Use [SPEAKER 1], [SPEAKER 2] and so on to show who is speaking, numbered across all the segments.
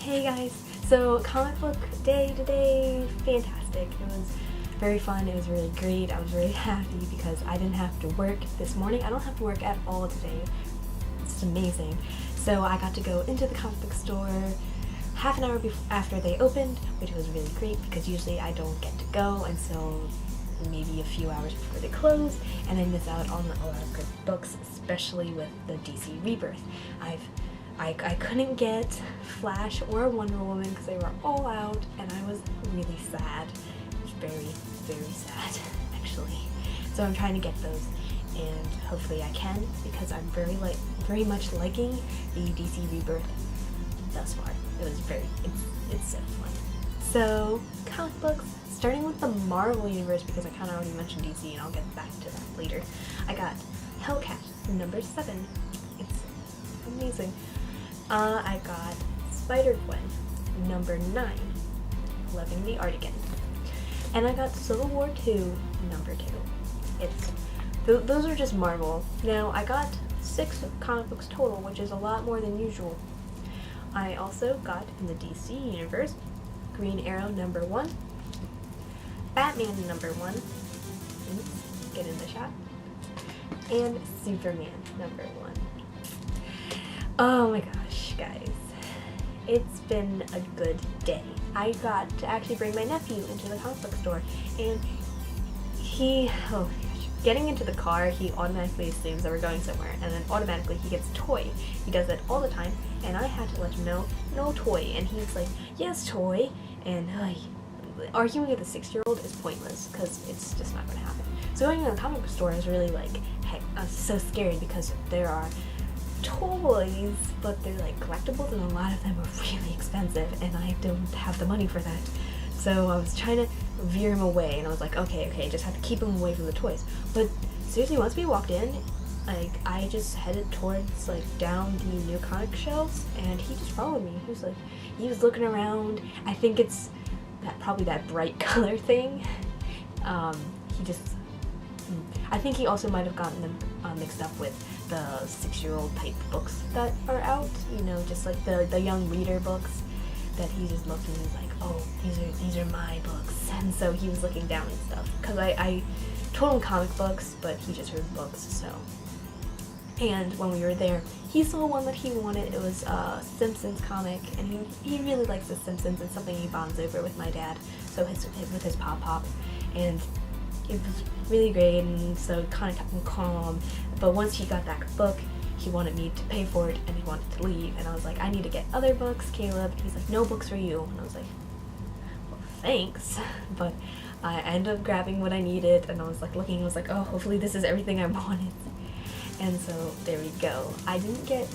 [SPEAKER 1] Hey guys, so comic book day today, fantastic. It was very fun, it was really great. I was really happy because I didn't have to work this morning. I don't have to work at all today. It's amazing. So I got to go into the comic book store half an hour after they opened, which was really great because usually I don't get to go until maybe a few hours before they close, and I miss out on a lot of good books, especially with the DC Rebirth. I couldn't get Flash or Wonder Woman because they were all out, and I was really sad. It was very, very sad, actually. So I'm trying to get those, and hopefully I can, because I'm very much liking the DC Rebirth thus far. It's so fun. So, comic books, starting with the Marvel Universe, because I kind of already mentioned DC, and I'll get back to that later. I got Hellcat, number 7. It's amazing. I got Spider-Gwen, number 9, loving the art again. And I got Civil War 2, number 2. Those are just Marvel. Now, I got 6 comic books total, which is a lot more than usual. I also got, in the DC Universe, Green Arrow, number 1, Batman, number 1, oops, get in the shot, and Superman, number 1. Oh my gosh, guys. It's been a good day. I got to actually bring my nephew into the comic book store, and getting into the car, he automatically assumes that we're going somewhere, and then automatically he gets a toy. He does that all the time, and I had to let him know, no toy, and he's like, yes, toy, and arguing with a 6-year-old is pointless, because it's just not going to happen. So going to the comic book store is really like, heck, I was so scared because there are toys, but they're like collectibles, and a lot of them are really expensive, and I don't have the money for that. So I was trying to veer him away, and I was like, okay, just have to keep him away from the toys. But seriously, once we walked in, like, I just headed towards, like, down the new comic shelves, and he just followed me. He was looking around. I think it's probably that bright color thing. I think he also might have gotten them mixed up with the 6-year-old type books that are out, you know, just like the young reader books, that he just looked and he was like, oh, these are my books. And so he was looking down and stuff, because I told him comic books, but he just heard books, so. And when we were there, he saw one that he wanted. It was a Simpsons comic, and he really likes the Simpsons. It's something he bonds over with my dad, so with his pop, and it was really great, and so kind of kept him calm. But once he got that book, he wanted me to pay for it, and he wanted to leave, and I was like, I need to get other books, Caleb. And he's like, no books for you, and I was like, well, thanks. But I ended up grabbing what I needed, and I was like looking, I was like, oh, hopefully this is everything I wanted. And so there we go. I didn't get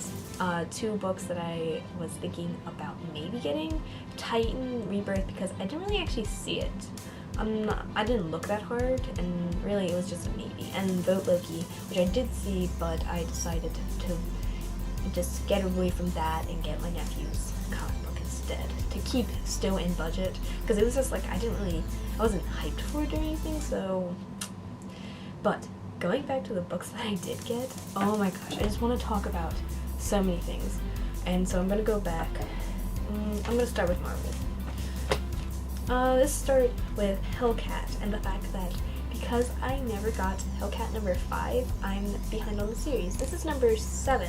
[SPEAKER 1] 2 books that I was thinking about maybe getting. Titan Rebirth, because I didn't really actually see it. I didn't look that hard, and really it was just a maybe. And Vote Loki, which I did see, but I decided to just get away from that and get my nephew's comic book instead, to keep still in budget, because it was just like, I wasn't hyped for it or anything, so. But going back to the books that I did get, oh my gosh, I just want to talk about so many things. And so I'm going to go back. I'm going to start with Marvel. This started with Hellcat, and the fact that because I never got Hellcat number 5, I'm behind on the series. This is number 7.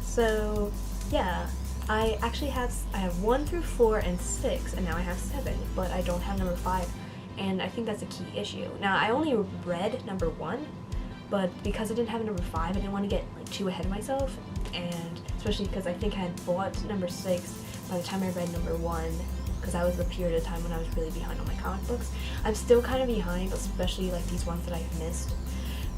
[SPEAKER 1] So, yeah, I have 1 through 4 and 6, and now I have 7, but I don't have number 5, and I think that's a key issue. Now, I only read number 1, but because I didn't have number 5, I didn't want to get like too ahead of myself, and especially because I think I had bought number 6 by the time I read number 1, because that was the period of time when I was really behind on my comic books. I'm still kind of behind, especially like these ones that I've missed,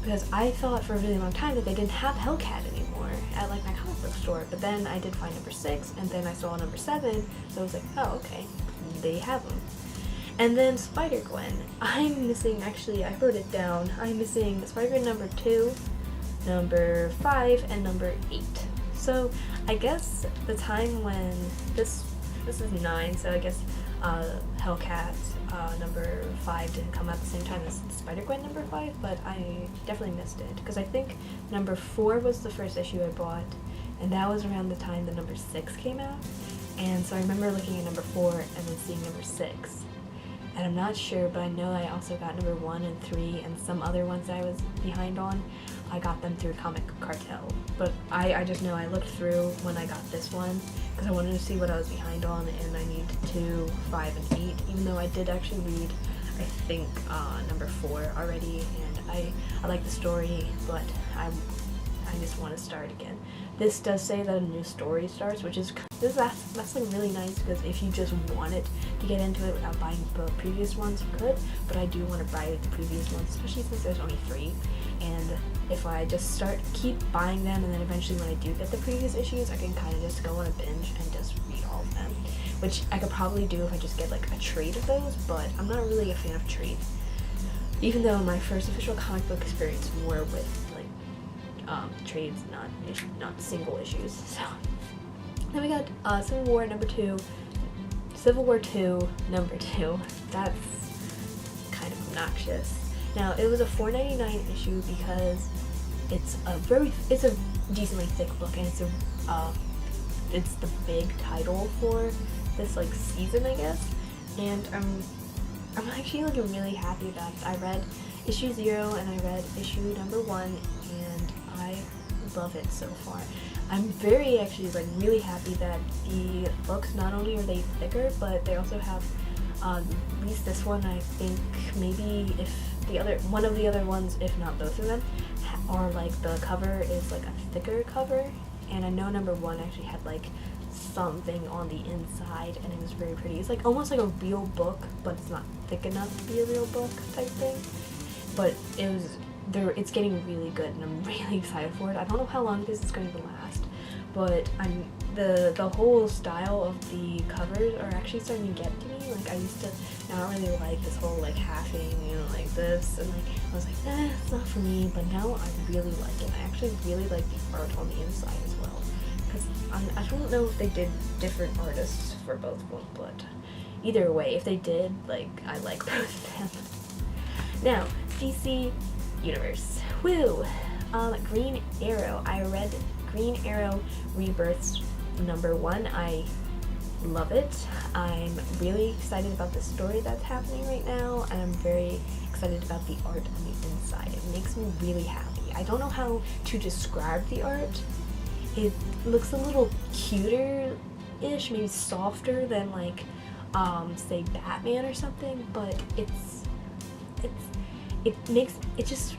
[SPEAKER 1] because I thought for a really long time that they didn't have Hellcat anymore at like my comic book store, but then I did find number 6, and then I saw number 7, so I was like, oh, okay, they have them. And then Spider-Gwen, I'm missing, actually I wrote it down, I'm missing Spider-Gwen number 2, number 5, and number 8. So I guess the time when this is 9, so I guess Hellcat number 5 didn't come out at the same time as Spider-Gwen number 5, but I definitely missed it, because I think number 4 was the first issue I bought, and that was around the time the number 6 came out, And so I remember looking at number 4 and then seeing number 6. And I'm not sure, but I know I also got number 1 and 3 and some other ones that I was behind on. I got them through Comic Cartel. But I just know I looked through when I got this one because I wanted to see what I was behind on, and I need 2, 5, and 8, even though I did actually read, I think, number 4 already, and I like the story, but I just want to start again. This does say that a new story starts, which is that's like really nice, because if you just wanted to get into it without buying the previous ones, you could, but I do want to buy the previous ones, especially since there's only 3, and if I just keep buying them, and then eventually when I do get the previous issues, I can kind of just go on a binge and just read all of them, which I could probably do if I just get like a trade of those, but I'm not really a fan of trades, even though my first official comic book experience were with trades, not single issues. So then we got Civil War number 2, Civil War 2 number 2. That's kind of obnoxious. Now it was a $4.99 issue because it's a decently thick book, and it's the big title for this like season, I guess. And I'm actually like really happy about it. I read issue 0 and I read issue number 1, and I love it so far. I'm actually really happy that the books, not only are they thicker, but they also have, at least this one, I think maybe if one of the other ones, if not both of them, or like the cover is like a thicker cover, and I know number 1 actually had like something on the inside, and it was very pretty. It's like almost like a real book, but it's not thick enough to be a real book type thing. But it's getting really good, and I'm really excited for it. I don't know how long this is going to last, but the whole style of the covers are actually starting to get to me. Like, I used to not really like this whole like halving, like this, and like I was like, it's not for me. But now I really like it. I actually really like the art on the inside as well, because I don't know if they did different artists for both of them, but either way, if they did, like, I like both of them. Now, DC Universe. Woo! Green Arrow. I read Green Arrow Rebirths number 1. I love it. I'm really excited about the story that's happening right now, and I'm very excited about the art on the inside. It makes me really happy. I don't know how to describe the art. It looks a little cuter-ish, maybe softer than like, say Batman or something, but it just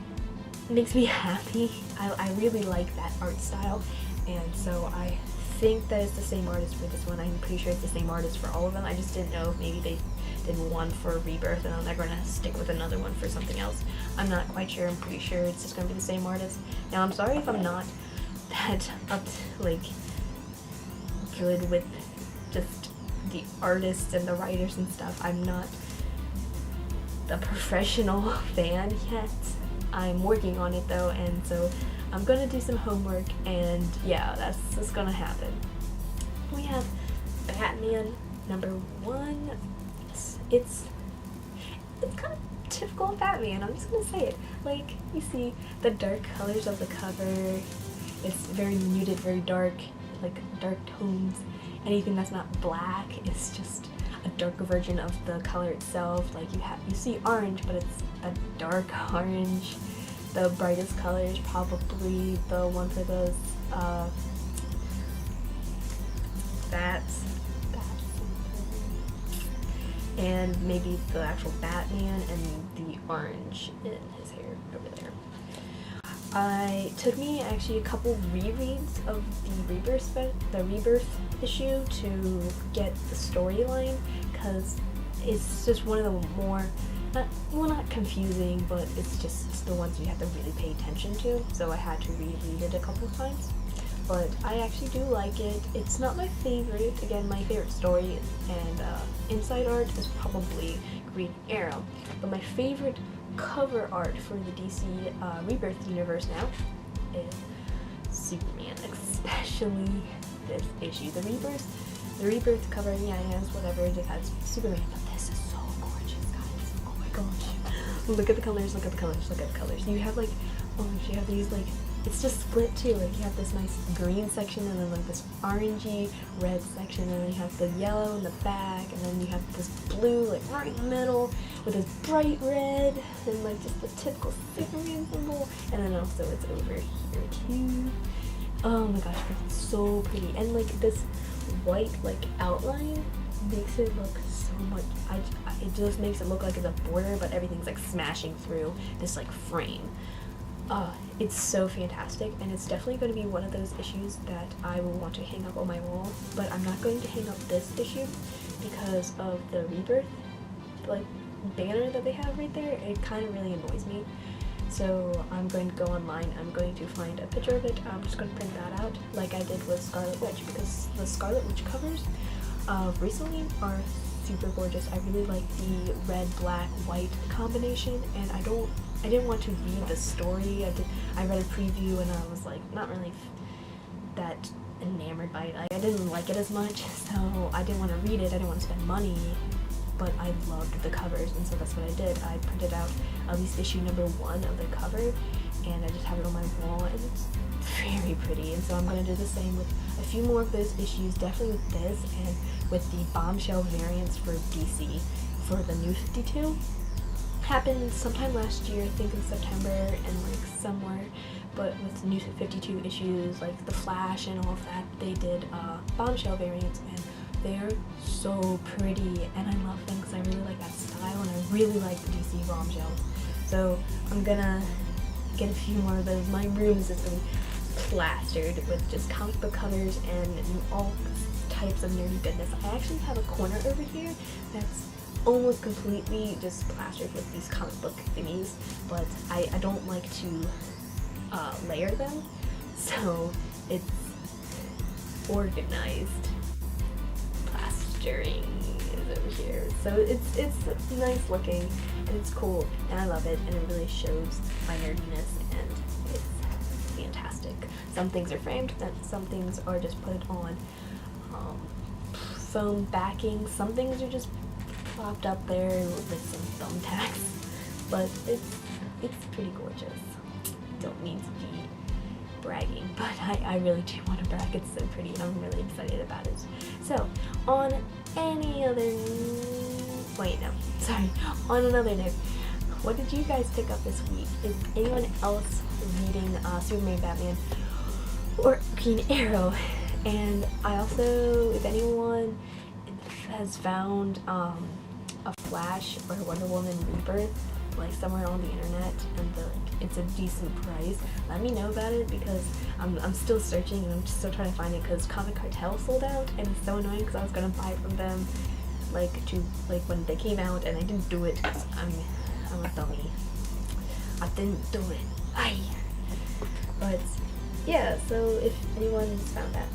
[SPEAKER 1] makes me happy. I really like that art style, and so I think that it's the same artist for this one. I'm pretty sure it's the same artist for all of them. I just didn't know if maybe they did one for Rebirth and they're gonna stick with another one for something else. I'm not quite sure. I'm pretty sure it's just gonna be the same artist. Now, I'm sorry if I'm not that good with just the artists and the writers and stuff. I'm not a professional fan yet. I'm working on it though, and so I'm gonna do some homework, and yeah, that's gonna happen. We have Batman number 1. It's kind of typical of Batman, I'm just gonna say it. Like, you see the dark colors of the cover, it's very muted, very dark, like dark tones. Anything that's not black is just a darker version of the color itself. Like, you see orange, but it's a dark orange. The brightest color is probably the one for those bats, and maybe the actual Batman, and the orange in his hair over there. It took me actually a couple rereads of the Rebirth issue to get the storyline, because it's just one of the more, not confusing, but it's the ones you have to really pay attention to, so I had to reread it a couple of times. But I actually do like it. It's not my favorite. Again, my favorite story and inside art is probably Green Arrow, but my favorite cover art for the DC Rebirth universe now is Superman, especially this issue. The Rebirth cover, yeah, it has whatever, it just has Superman, but this is so gorgeous, guys. Oh my gosh. Look at the colors, look at the colors, look at the colors. You have like orange, you have these like it's just split too. Like you have this nice green section and then like this orangey red section, and then you have the yellow in the back, and then you have this blue like right in the middle with this bright red and like just the typical Superman symbol, and then also it's over here too. Oh my gosh, it's so pretty, and like this white like outline makes it look so much. It just makes it look like it's a border, but everything's like smashing through this like frame. It's so fantastic, and it's definitely going to be one of those issues that I will want to hang up on my wall, but I'm not going to hang up this issue because of the Rebirth like banner that they have right there. It kind of really annoys me, so I'm going to go online. I'm going to find a picture of it. I'm just going to print that out like I did with Scarlet Witch, because the Scarlet Witch covers recently are super gorgeous. I really like the red, black, white combination, and I didn't want to read the story. I read a preview and I was like not really that enamored by it. I didn't like it as much, so I didn't want to read it. I didn't want to spend money, but I loved the covers, and so that's what I did. I printed out at least issue number 1 of the cover, and I just have it on my wall, and it's very pretty. And so I'm going to do the same with a few more of those issues, definitely with this and with the Bombshell variants for DC for the New 52. Happened sometime last year, I think in September, and like somewhere, but with New 52 issues like the Flash and all of that, they did Bombshell variants, and they're so pretty, and I love them because I really like that style, and I really like the DC Bombshells. So I'm gonna get a few more of those. My room is just really plastered with just comic book covers and all types of nerdy goodness. I actually have a corner over here that's almost completely just plastered with these comic book thingies, but I don't like to layer them, so it's organized plastering is over here. So it's nice looking, and it's cool, and I love it, and it really shows my nerdiness, and it's fantastic. Some things are framed, and some things are just put on foam backing. Some things are just plopped up there with some thumbtacks, but it's pretty gorgeous. Don't mean to be bragging, but I really do want to brag. It's so pretty, and I'm really excited about it. So on another note, what did you guys pick up this week? Is anyone else reading Superman, Batman, or Green Arrow? And I also, if anyone has found a Flash or Wonder Woman Rebirth like somewhere on the internet, and it's a decent price, let me know about it, because I'm still searching, and I'm still trying to find it, because Comic Cartel sold out, and it's so annoying because I was gonna buy it from them when they came out, and I didn't do it because I'm a dummy. I didn't do it. Aye. But yeah, so if anyone's found that,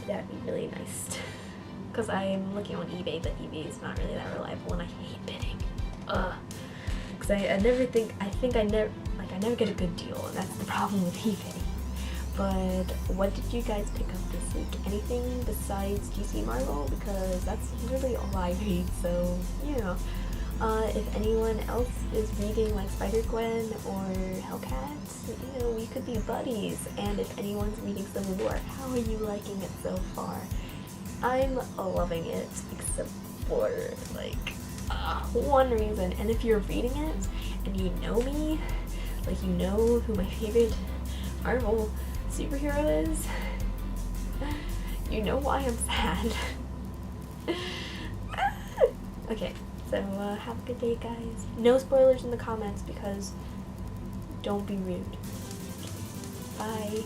[SPEAKER 1] that'd be really nice. Because I'm looking on eBay, but eBay is not really that reliable, and I hate bidding. Because I never get a good deal, and that's the problem with eBay. But what did you guys pick up this week? Anything besides DC Marvel? Because that's literally all I read, so yeah. If anyone else is reading like Spider-Gwen or Hellcat, we could be buddies. And if anyone's reading Civil War, how are you liking it so far? I'm loving it, except for one reason. And if you're reading it and you know me, you know who my favorite Marvel superhero is, you know why I'm sad. Okay, so have a good day, guys. No spoilers in the comments, because don't be rude. Bye.